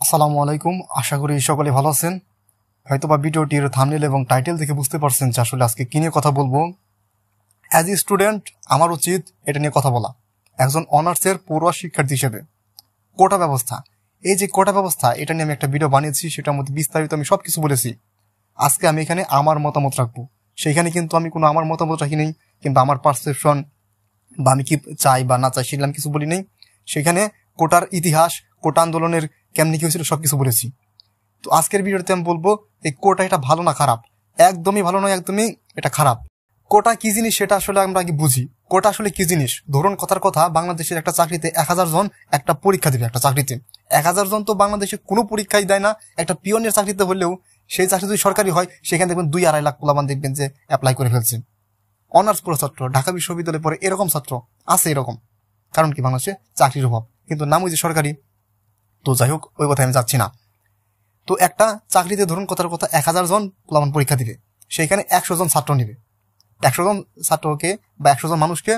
আসসালামু আলাইকুম। আশা করি সকলে ভালো আছেন। হয়তোবা ভিডিওটির থাম্বনেল এবং টাইটেল দেখে বুঝতে পারছেন যে আসলে আজকে কি নিয়ে কথা বলবো। অ্যাজ এ স্টুডেন্ট আমার উচিত এটা নিয়ে কথা বলা, একজন অনার্সের পড়ুয়া শিক্ষার্থী হিসেবে। কোটা ব্যবস্থা, এই যে কোটা ব্যবস্থা, এটা নিয়ে আমি একটা ভিডিও বানিয়েছি, সেটার মধ্যে বিস্তারিত আমি সবকিছু বলেছি। আজকে আমি এখানে আমার মতামত রাখবো। সেইখানে কিন্তু আমি কোনো আমার মতামত রাখি নেই, কিংবা আমার পারসেপশন বা আমি কি চাই বা না চাই সেগুলো আমি কিছু বলি নেই। সেখানে কোটার ইতিহাস, কোটা আন্দোলনের কেমনি কি হয়েছিল সবকিছু বলেছি। তো আজকের ভিডিওতে আমি বলবো এই কোটা এটা ভালো না খারাপ। একদমই ভালো নয়, একদমই এটা খারাপ। কোটা কি জিনিস সেটা আসলে আমরা আগে বুঝি। কোটা আসলে কি জিনিস? ধরুন কথার কথা, বাংলাদেশের একটা চাকরিতে 1000 জন একটা পরীক্ষা দিবে। একটা চাকরিতে 1000 জন তো বাংলাদেশে কোনো পরীক্ষাই দেয় না। একটা পিওনের চাকরিতে হলেও সেই চাকরি যদি সরকারি হয় সেখানে দেখবেন 2-2.5 লাখ পোলাপান দেখবেন যে অ্যাপ্লাই করে ফেলছে। অনার্স পড়া ছাত্র, ঢাকা বিশ্ববিদ্যালয়ে পড়ে এরকম ছাত্র আছে এরকম। কারণ কি? বাংলাদেশে চাকরির অভাব, কিন্তু নাম ওই যে সরকারি। তো যাই হোক, ওই কথায় আমি যাচ্ছি না। তো একটা চাকরিতে ধরুন কথার কথা 1000 জন পোলাপান পরীক্ষা দিবে, সেইখানে 100 জন ছাত্র নিবে। 100 জন ছাত্রকে বা 100 জন মানুষকে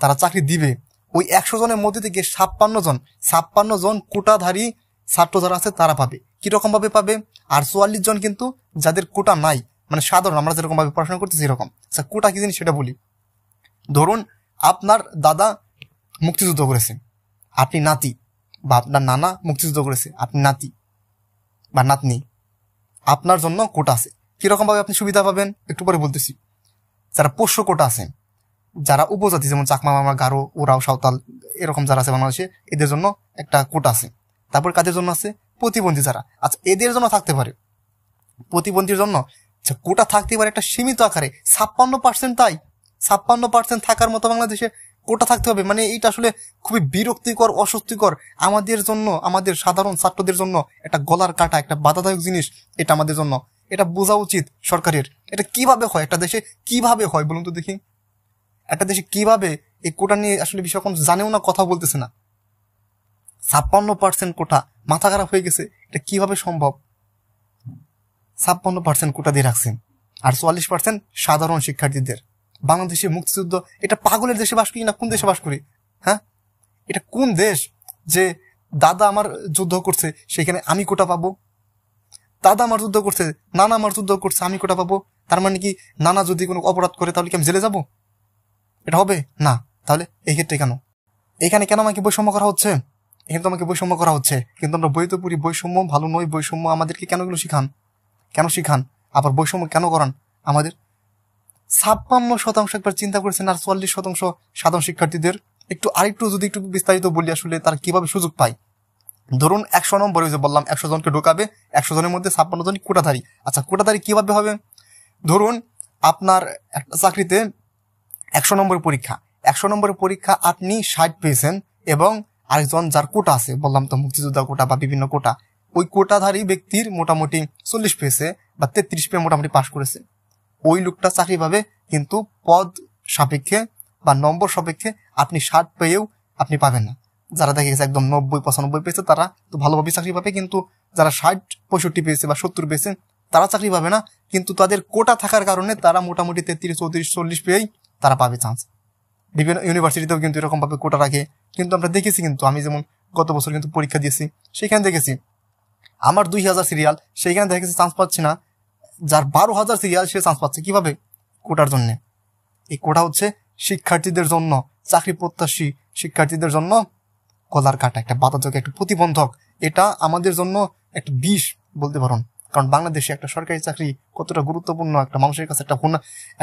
তারা চাকরি দিবে। ওই 100 জনের মধ্যে থেকে 56 জন কোটাধারী ছাত্র যারা আছে তারা পাবে। কিরকম ভাবে পাবে? আর 44 জন কিন্তু যাদের কোটা নাই, মানে সাধারণ আমরা যেরকম ভাবে পড়াশোনা করতেছি এরকম। আচ্ছা, কোটা কি জিনিস সেটা বলি। ধরুন আপনার দাদা মুক্তিযুদ্ধ করেছে, আপনি নাতি, বা আপনার নানা মুক্তিযুদ্ধ করেছে, আপনি নাতি বা নাতনি, আপনার জন্য কোটা আছে। কিরকম ভাবে আপনি সুবিধা পাবেন একটু পরে বলতেছি। যারা পোষ্য কোটা আছে, যারা উপজাতি, যেমন চাকমা, মামা, গারো, ওরাও, সাঁওতাল, এরকম যারা আছে বাংলাদেশে, এদের জন্য একটা কোটা আছে। তারপর কাদের জন্য আছে? প্রতিবন্ধী যারা। আচ্ছা, এদের জন্য থাকতে পারে। প্রতিবন্ধীর জন্য কোটা থাকতে পারে একটা সীমিত আকারে 56%। তাই 56% থাকার মতো বাংলাদেশে কোটা থাকতে হবে? মানে এইটা আসলে খুবই বিরক্তিকর, অস্বস্তিকর আমাদের জন্য, আমাদের সাধারণ ছাত্রদের জন্য একটা গলার কাটা, একটা বাধাদায়ক জিনিস এটা আমাদের জন্য। এটা বোঝা উচিত সরকারের। এটা কিভাবে হয় একটা দেশে? কিভাবে হয় বলুন তো দেখি? একটা দেশে কিভাবে এই কোটা নিয়ে আসলে বিষয় কোনো জানেও না, কথা বলতেছে না। 56% কোটা, মাথা খারাপ হয়ে গেছে। এটা কিভাবে সম্ভব? 56% কোটা দিয়ে রাখছেন, আর 44% সাধারণ শিক্ষার্থীদের। বাংলাদেশে মুক্তিযুদ্ধ, এটা পাগলের দেশে বাস করি না কোন দেশে বাস করি? হ্যাঁ, এটা কোন দেশ যে দাদা আমার যুদ্ধ করছে সেখানে আমি কোটা পাবো? দাদা আমার যুদ্ধ করছে, নানা আমার যুদ্ধ করছে, আমি কোটা পাবো? তার মানে কি নানা যদি কোনো অপরাধ করে তাহলে কি আমি জেলে যাবো? এটা হবে না। তাহলে এই ক্ষেত্রে কেন? এখানে কেন আমাকে বৈষম্য করা হচ্ছে? এখানে তো আমাকে বৈষম্য করা হচ্ছে, কিন্তু আমরা বইতে পড়ি বৈষম্য ভালো নয়। বৈষম্য আমাদেরকে কেন এগুলো শিখান? কেন শিখান? আবার বৈষম্য কেন করান আমাদের? 56% একবার চিন্তা করেছেন, আর 44% সাধারণ শিক্ষার্থীদের। আরেকটু যদি একটু বিস্তারিত বলি আসলে তারা কিভাবে সুযোগ পায়। ধরুন 100 নম্বরে যে বললাম 100 জনকে ঢোকাবে, 100 জনের মধ্যে 56 জনই কোটাধারী। আচ্ছা, কোটাধারী কিভাবে হবে? ধরুন আপনার একটা চাকরিতে 100 নম্বরের পরীক্ষা, 100 নম্বরের পরীক্ষা আপনি 60 পেয়েছেন, এবং আরেকজন যার কোটা আছে, বললাম তো মুক্তিযোদ্ধা কোটা বা বিভিন্ন কোটা, ওই কোটাধারী ব্যক্তির মোটামুটি 40 পেয়েছে বা 33 পেয়ে মোটামুটি পাশ করেছে। ওই লোকটা চাকরি পাবে, কিন্তু পদ সাপেক্ষে বা নম্বর সাপেক্ষে আপনি 60 পেয়েও আপনি পাবেন না। যারা দেখে গেছে একদম 90-95 পেয়েছে তারা তো ভালোভাবে চাকরি পাবে, কিন্তু যারা 60-65 পেয়েছে বা 70 পেয়েছে তারা চাকরি পাবে না। কিন্তু তাদের কোটা থাকার কারণে তারা মোটামুটি 33-34-40 পেয়েই তারা পাবে চান্স। বিভিন্ন ইউনিভার্সিটিতেও কিন্তু এরকম ভাবে কোটা রাখে। কিন্তু আমরা দেখেছি, কিন্তু আমি যেমন গত বছর কিন্তু পরীক্ষা দিয়েছি, সেখানে দেখেছি আমার 2000 সিরিয়াল, সেইখানে দেখেছি চান্স পাচ্ছি না। যার 12,000 সিরিয়াল সে চান্স পাচ্ছে। কিভাবে? কোটার জন্য। এই কোটা হচ্ছে শিক্ষার্থীদের জন্য, চাকরি প্রত্যাশী শিক্ষার্থীদের জন্য গলার কাটা, একটা বাধাযোগ, একটা প্রতিবন্ধক। এটা আমাদের জন্য একটা বিষ বলতে পারেন। কারণ বাংলাদেশে একটা সরকারি চাকরি কতটা গুরুত্বপূর্ণ, একটা মানুষের কাছে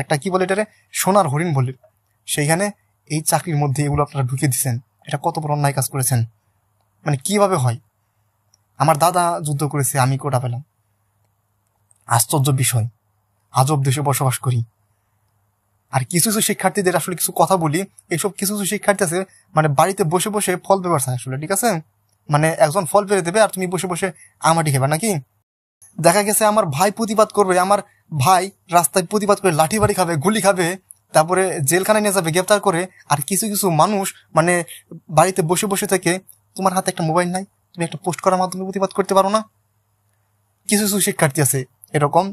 একটা কি বলে এটারে, সোনার হরিণ বলে। সেইখানে এই চাকরির মধ্যে এগুলো আপনারা ঢুকিয়ে দিচ্ছেন। এটা কত বড় অন্যায় কাজ করেছেন। মানে কিভাবে হয়? আমার দাদা যুদ্ধ করেছে, আমি কোটা পেলাম। আশ্চর্য বিষয়। আজব দেশে বসবাস করি। আর কিছু কিছু শিক্ষার্থীদের আসলে কিছু কথা বলি, এইসব কিছু কিছু শিক্ষার্থী আছে মানে বাড়িতে বসে বসে ফল পেপার চায় আসলে, ঠিক আছে? মানে একজন ফল পেরে দেবে আর তুমি বসে বসে আমাটি খেবে নাকি? দেখা গেছে আমার ভাই প্রতিবাদ করবে, আমার ভাই রাস্তায় প্রতিবাদ করে লাঠি বাড়ি খাবে, গুলি খাবে, তারপরে জেলখানায় নিয়ে যাবে গ্রেপ্তার করে। আর কিছু কিছু মানুষ মানে বাড়িতে বসে বসে থেকে, তোমার হাতে একটা মোবাইল নাই, তুমি একটা পোস্ট করার মাধ্যমে প্রতিবাদ করতে পারো না? কিছু কিছু শিক্ষার্থী আছে এরকম,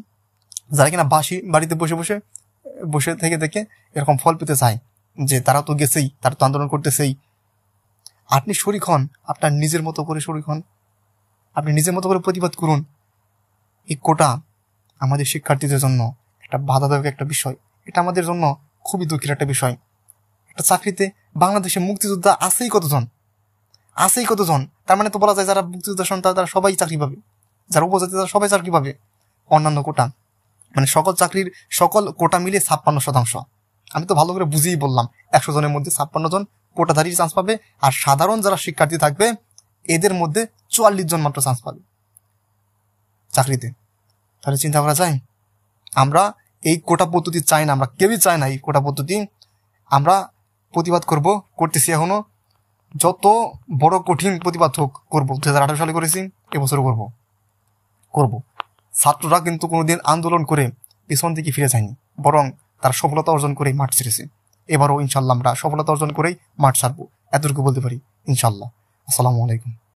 যারা কিনা বাড়িতে বসে বসে বসে থেকে থেকে এরকম ফল পেতে চায়, যে তারা তো গেছেই, তারা তো আন্দোলন করতেছেই। আপনি শরিক হন, আপনার নিজের মতো করে শরিক হন। আপনি নিজের মতো করে প্রতিবাদ করুন। এই কোটা আমাদের শিক্ষার্থীদের জন্য একটা বাধাদায়ক একটা বিষয়, এটা আমাদের জন্য খুবই দুঃখের একটা বিষয়। একটা চাকরিতে বাংলাদেশে মুক্তিযোদ্ধা আছেই কতজন, তার মানে তো বলা যায় যারা মুক্তিযোদ্ধা সন্তান তারা সবাই চাকরি পাবে, যারা উপজাতি তারা সবাই চাকরি পাবে। অন্যান্য কোটা মানে সকল চাকরির সকল কোটা মিলে 56%। আমি তো ভালো করে বুঝিয়েই বললাম, 100 জনের মধ্যে 56 জন কোটাধারী চান্স পাবে, আর সাধারণ যারা শিক্ষার্থী থাকবে এদের মধ্যে 44 জন মাত্র চান্স পাবে চাকরিতে। তাহলে চিন্তা করা যায়, আমরা এই কোটা পদ্ধতি চাই না, আমরা কেউই চাই না এই কোটা পদ্ধতি। আমরা প্রতিবাদ করতেছি এখনো, যত বড় কঠিন প্রতিবাদ হোক করবো। 2018 সালে করেছি, এবছরও করবো। ছাত্ররা কিন্তু কোনোদিন আন্দোলন করে পিছন দিকে ফিরে যায়নি, বরং তারা সফলতা অর্জন করেই মাঠ ছেড়েছে। এবারও ইনশাল্লাহ আমরা সফলতা অর্জন করেই মাঠ ছাড়বো, এতটুকু বলতে পারি ইনশাল্লাহ। আসসালামু আলাইকুম।